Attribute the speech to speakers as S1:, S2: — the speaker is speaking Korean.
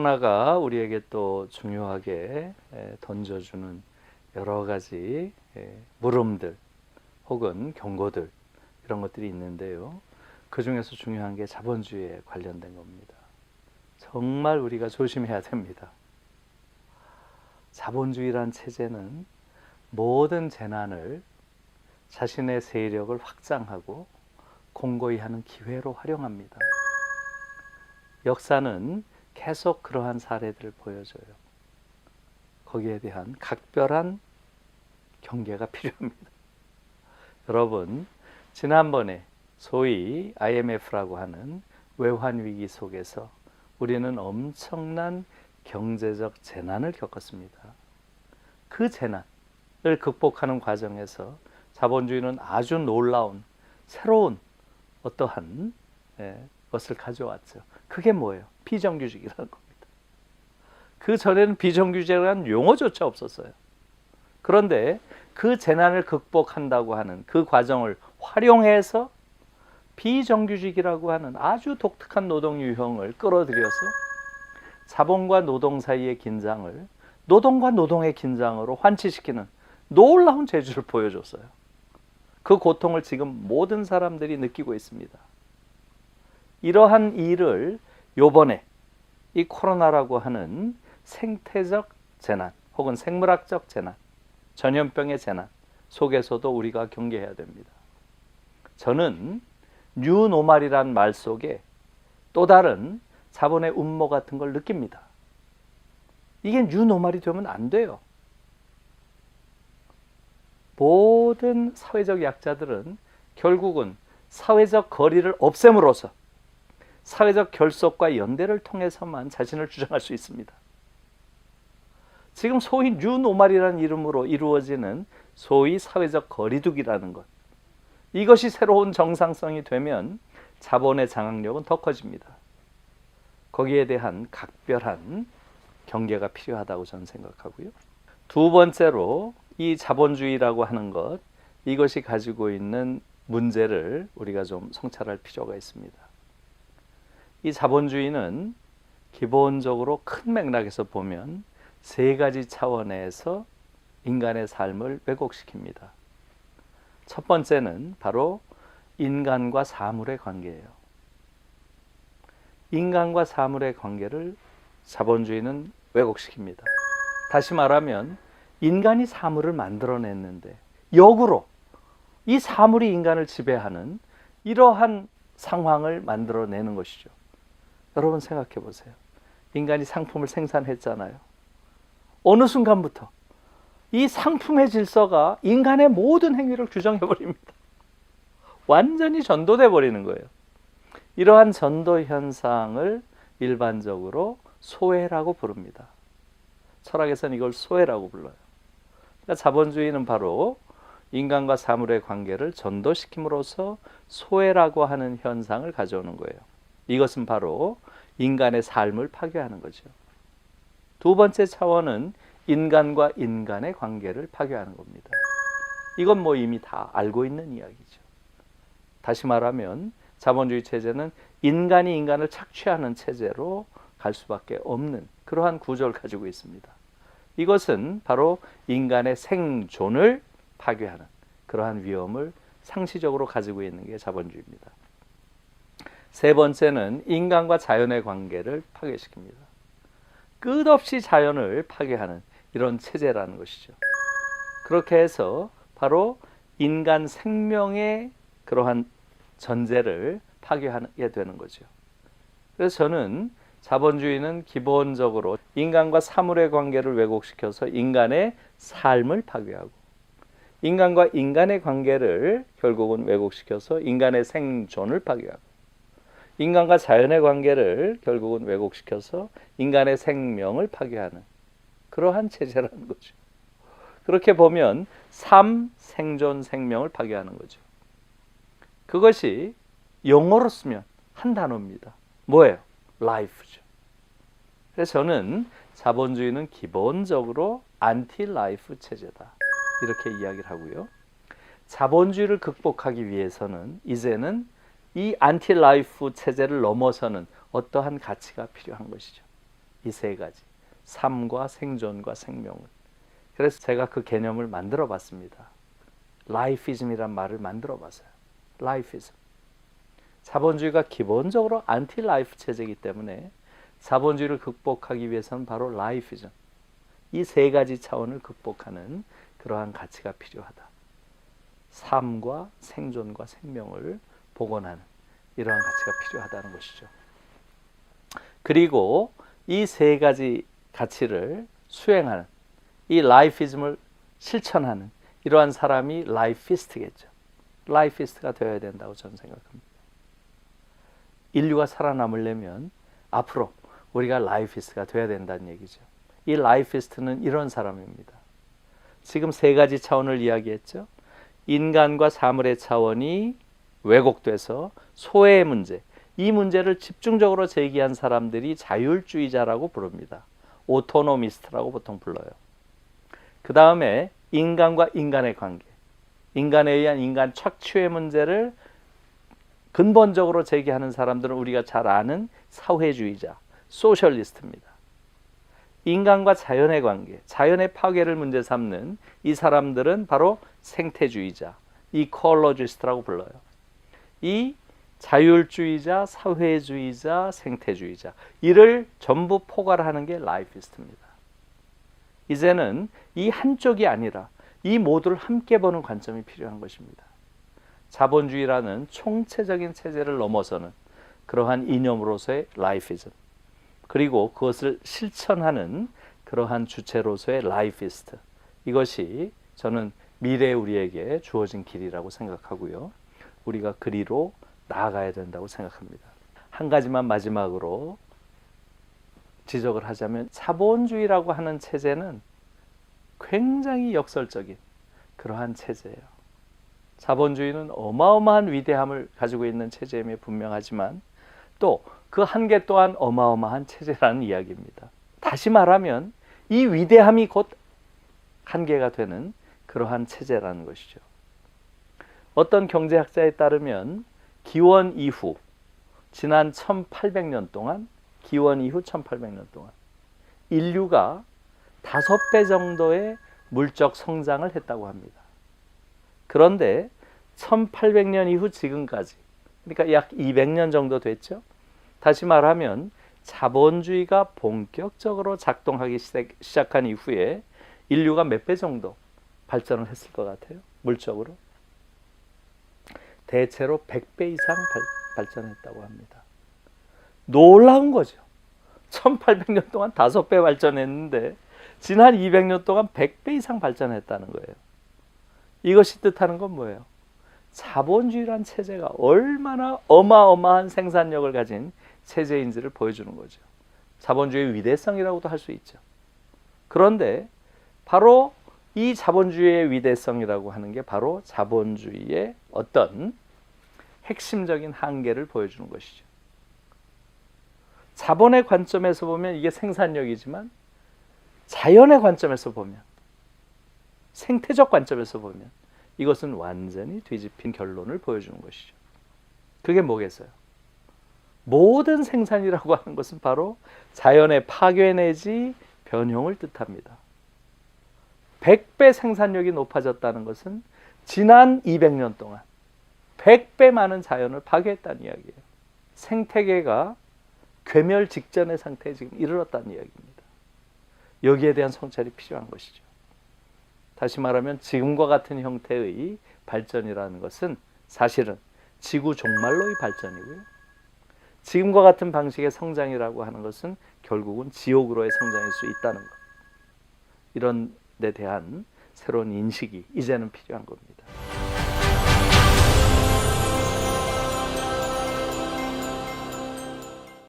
S1: 코로나가 우리에게 또 중요하게 던져주는 여러 가지 물음들 혹은 경고들 이런 것들이 있는데요. 그 중에서 중요한 게 자본주의에 관련된 겁니다. 정말 우리가 조심해야 됩니다. 자본주의란 체제는 모든 재난을 자신의 세력을 확장하고 공고히 하는 기회로 활용합니다. 역사는 계속 그러한 사례들을 보여줘요. 거기에 대한 각별한 경계가 필요합니다. 여러분, 지난번에 소위 IMF라고 하는 외환위기 속에서 우리는 엄청난 경제적 재난을 겪었습니다. 그 재난을 극복하는 과정에서 자본주의는 아주 놀라운 새로운 어떠한 것을 가져왔죠. 그게 뭐예요? 비정규직이라는 겁니다. 그 전에는 비정규직이라는 용어조차 없었어요. 그런데 그 재난을 극복한다고 하는 그 과정을 활용해서 비정규직이라고 하는 아주 독특한 노동 유형을 끌어들여서 자본과 노동 사이의 긴장을 노동과 노동의 긴장으로 환치시키는 놀라운 재주를 보여줬어요. 그 고통을 지금 모든 사람들이 느끼고 있습니다. 이러한 일을 요번에 이 코로나라고 하는 생태적 재난 혹은 생물학적 재난, 전염병의 재난 속에서도 우리가 경계해야 됩니다. 저는 뉴노멀이란 말 속에 또 다른 자본의 음모 같은 걸 느낍니다. 이게 뉴노멀이 되면 안 돼요. 모든 사회적 약자들은 결국은 사회적 거리를 없앰으로써 사회적 결속과 연대를 통해서만 자신을 주장할 수 있습니다. 지금 소위 뉴노멀이라는 이름으로 이루어지는 소위 사회적 거리두기라는 것, 이것이 새로운 정상성이 되면 자본의 장악력은 더 커집니다. 거기에 대한 각별한 경계가 필요하다고 저는 생각하고요. 두 번째로 이 자본주의라고 하는 것, 이것이 가지고 있는 문제를 우리가 좀 성찰할 필요가 있습니다. 이 자본주의는 기본적으로 큰 맥락에서 보면 세 가지 차원에서 인간의 삶을 왜곡시킵니다. 첫 번째는 바로 인간과 사물의 관계예요. 인간과 사물의 관계를 자본주의는 왜곡시킵니다. 다시 말하면 인간이 사물을 만들어냈는데 역으로 이 사물이 인간을 지배하는 이러한 상황을 만들어내는 것이죠. 여러분 생각해 보세요. 인간이 상품을 생산했잖아요. 어느 순간부터 이 상품의 질서가 인간의 모든 행위를 규정해 버립니다. 완전히 전도돼 버리는 거예요. 이러한 전도 현상을 일반적으로 소외라고 부릅니다. 철학에서는 이걸 소외라고 불러요. 그러니까 자본주의는 바로 인간과 사물의 관계를 전도시킴으로써 소외라고 하는 현상을 가져오는 거예요. 이것은 바로 인간의 삶을 파괴하는 거죠. 두 번째 차원은 인간과 인간의 관계를 파괴하는 겁니다. 이건 뭐 이미 다 알고 있는 이야기죠. 다시 말하면 자본주의 체제는 인간이 인간을 착취하는 체제로 갈 수밖에 없는 그러한 구조를 가지고 있습니다. 이것은 바로 인간의 생존을 파괴하는 그러한 위험을 상시적으로 가지고 있는 게 자본주의입니다. 세 번째는 인간과 자연의 관계를 파괴시킵니다. 끝없이 자연을 파괴하는 이런 체제라는 것이죠. 그렇게 해서 바로 인간 생명의 그러한 전제를 파괴하게 되는 거죠. 그래서 저는 자본주의는 기본적으로 인간과 사물의 관계를 왜곡시켜서 인간의 삶을 파괴하고 인간과 인간의 관계를 결국은 왜곡시켜서 인간의 생존을 파괴하고 인간과 자연의 관계를 결국은 왜곡시켜서 인간의 생명을 파괴하는 그러한 체제라는 거죠. 그렇게 보면 삶, 생존, 생명을 파괴하는 거죠. 그것이 영어로 쓰면 한 단어입니다. 뭐예요? life죠. 그래서 저는 자본주의는 기본적으로 안티-라이프 체제다. 이렇게 이야기를 하고요. 자본주의를 극복하기 위해서는 이제는 이 안티-라이프 체제를 넘어서는 어떠한 가치가 필요한 것이죠. 이 세 가지. 삶과 생존과 생명을. 그래서 제가 그 개념을 만들어 봤습니다. 라이피즘이란 말을 만들어 봤어요. 라이피즘. 자본주의가 기본적으로 안티 라이프 체제이기 때문에 자본주의를 극복하기 위해서는 바로 라이피즘. 이 세 가지 차원을 극복하는 그러한 가치가 필요하다. 삶과 생존과 생명을 복원하는 이러한 가치가 필요하다는 것이죠. 그리고 이 세 가지 가치를 수행하는, 이 라이피즘을 실천하는 이러한 사람이 라이피스트겠죠. 라이피스트가 되어야 된다고 저는 생각합니다. 인류가 살아남으려면 앞으로 우리가 라이피스트가 되어야 된다는 얘기죠. 이 라이피스트는 이런 사람입니다. 지금 세 가지 차원을 이야기했죠. 인간과 사물의 차원이 왜곡돼서 소외의 문제, 이 문제를 집중적으로 제기한 사람들이 자율주의자라고 부릅니다. 오토노미스트라고 보통 불러요. 그 다음에 인간과 인간의 관계, 인간에 의한 인간 착취의 문제를 근본적으로 제기하는 사람들은 우리가 잘 아는 사회주의자, 소셜리스트입니다. 인간과 자연의 관계, 자연의 파괴를 문제 삼는 이 사람들은 바로 생태주의자, 이콜로지스트라고 불러요. 이 자율주의자, 사회주의자, 생태주의자, 이를 전부 포괄하는 게 라이피스트입니다. 이제는 이 한쪽이 아니라 이 모두를 함께 보는 관점이 필요한 것입니다. 자본주의라는 총체적인 체제를 넘어서는 그러한 이념으로서의 라이피즘, 그리고 그것을 실천하는 그러한 주체로서의 라이피스트, 이것이 저는 미래의 우리에게 주어진 길이라고 생각하고요. 우리가 그리로 나아가야 된다고 생각합니다. 한 가지만 마지막으로 지적을 하자면 자본주의라고 하는 체제는 굉장히 역설적인 그러한 체제예요. 자본주의는 어마어마한 위대함을 가지고 있는 체제임에 분명하지만 또 그 한계 또한 어마어마한 체제라는 이야기입니다. 다시 말하면 이 위대함이 곧 한계가 되는 그러한 체제라는 것이죠. 어떤 경제학자에 따르면 기원 이후 지난 1800년 동안, 기원 이후 1800년 동안 인류가 5배 정도의 물적 성장을 했다고 합니다. 그런데 1800년 이후 지금까지, 그러니까 약 200년 정도 됐죠. 다시 말하면 자본주의가 본격적으로 작동하기 시작한 이후에 인류가 몇 배 정도 발전을 했을 것 같아요? 물적으로? 대체로 100배 이상 발전했다고 합니다. 놀라운 거죠. 1800년 동안 5배 발전했는데 지난 200년 동안 100배 이상 발전했다는 거예요. 이것이 뜻하는 건 뭐예요? 자본주의란 체제가 얼마나 어마어마한 생산력을 가진 체제인지를 보여주는 거죠. 자본주의의 위대성이라고도 할 수 있죠. 그런데 바로 이 자본주의의 위대성이라고 하는 게 바로 자본주의의 어떤 핵심적인 한계를 보여주는 것이죠. 자본의 관점에서 보면 이게 생산력이지만 자연의 관점에서 보면, 생태적 관점에서 보면 이것은 완전히 뒤집힌 결론을 보여주는 것이죠. 그게 뭐겠어요? 모든 생산이라고 하는 것은 바로 자연의 파괴 내지 변형을 뜻합니다. 100배 생산력이 높아졌다는 것은 지난 200년 동안 100배 많은 자연을 파괴했다는 이야기예요. 생태계가 괴멸 직전의 상태에 지금 이르렀다는 이야기입니다. 여기에 대한 성찰이 필요한 것이죠. 다시 말하면 지금과 같은 형태의 발전이라는 것은 사실은 지구 종말로의 발전이고요. 지금과 같은 방식의 성장이라고 하는 것은 결국은 지옥으로의 성장일 수 있다는 것. 이런 데 대한 새로운 인식이 이제는 필요한 겁니다.